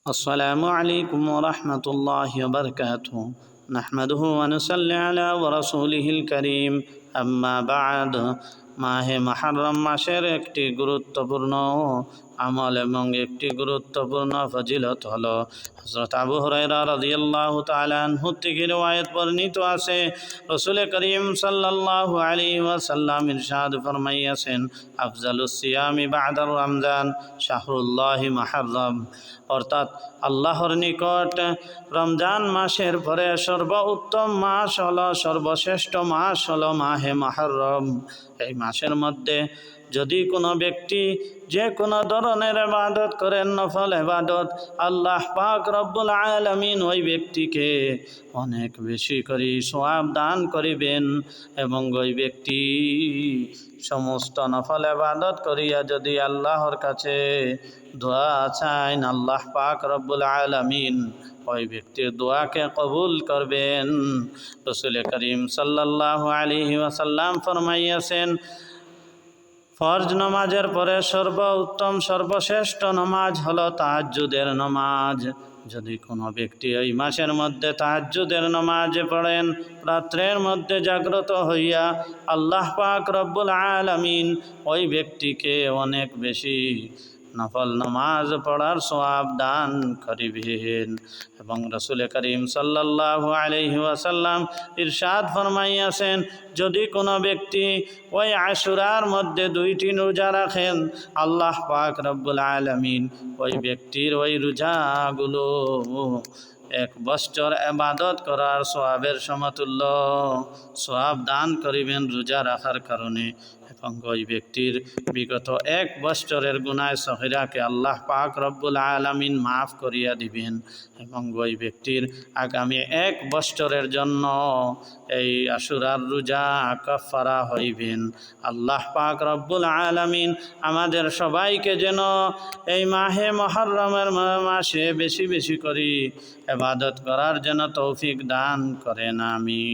السلام عليكم ورحمة الله وبركاته نحمده ونصلي على ورسوله الكريم أما بعد মাহে মুহররম মাসের একটি গুরুত্বপূর্ণ আমল এবং একটি গুরুত্বপূর্ণ ফজিলত হলো হযরত আবু হুরায়রা রাদিয়াল্লাহু তাআলা আনহু থেকে রওয়ায়াত বর্ণিত আছে রাসূল করিম সাল্লাল্লাহু আলাইহি ওয়াসাল্লাম ইরশাদ ফরমাইয়াছেন আফজালুস সিয়ামি বা'দা রমজান শাহরুল্লাহি মুহররম অর্থাৎ আল্লাহর নিকট রমজান মাসের পরে সর্বোত্তম মাস হলো সর্বশ্রেষ্ঠ মাস হলো মাহে মুহররম। এই মাসের মধ্যে যদি কোনো ব্যক্তি যে কোনো ধরনের ইবাদত করেন, নফল ইবাদত, আল্লাহ পাক রব্বুল আলামিন ওই ব্যক্তিকে অনেক বেশি করে সওয়াব দান করিবেন এবং ওই ব্যক্তি সমস্ত নফল ইবাদত করিয়া যদি আল্লাহর কাছে দোয়া চান, আল্লাহ পাক রব্বুল আলামিন ওই ব্যক্তির দোয়াকে কবুল করবেন। রাসূল করিম সাল্লাল্লাহু আলাইহি ওয়াসাল্লাম ফরমাইয়াছেন ফরজ নামাজের পরে সর্বোত্তম সর্বশ্রেষ্ঠ নামাজ হলো তাহাজ্জুদের নামাজ। যদি কোনো ব্যক্তি এই মাসের মধ্যে তাহাজ্জুদের নামাজ পড়েন, রাত্রের মধ্যে জাগ্রত হইয়া আল্লাহ পাক রব্বুল আলামিন ওই ব্যক্তিকে অনেক বেশি নফল নামাজ পড়ার সওয়াব দান করিবেন। এবং রাসূল করিম সাল্লাল্লাহু আলাইহি ওয়াসাল্লাম ইরশাদ ফরমাইয়াছেন যদি কোনো ব্যক্তি ওই আশুরার মধ্যে 2টি রোজা রাখেন, আল্লাহ পাক রব্বুল আলামিন ওই ব্যক্তির ওই রোজাগুলো 1 বছর ইবাদত করার সওয়াবের সমতুল্য সওয়াব দান করিবেন রোজা রাখার কারণে। এবং ওই ব্যক্তির বিগত 1 বছরের গুনাহ সগীরাকে আল্লাহ পাক রব্বুল আলামিন মাফ করিয়া দিবেন এবং ওই ব্যক্তির আগামী 1 বছরের জন্য এই আশুরার রোজা কাফারা হইবেন। আল্লাহ পাক রব্বুল আলামিন আমাদের সবাইকে যেন এই মাহে মুহররমের মাসে বেশি বেশি করে ইবাদত করার জন্য তৌফিক দান করেন। আমিন।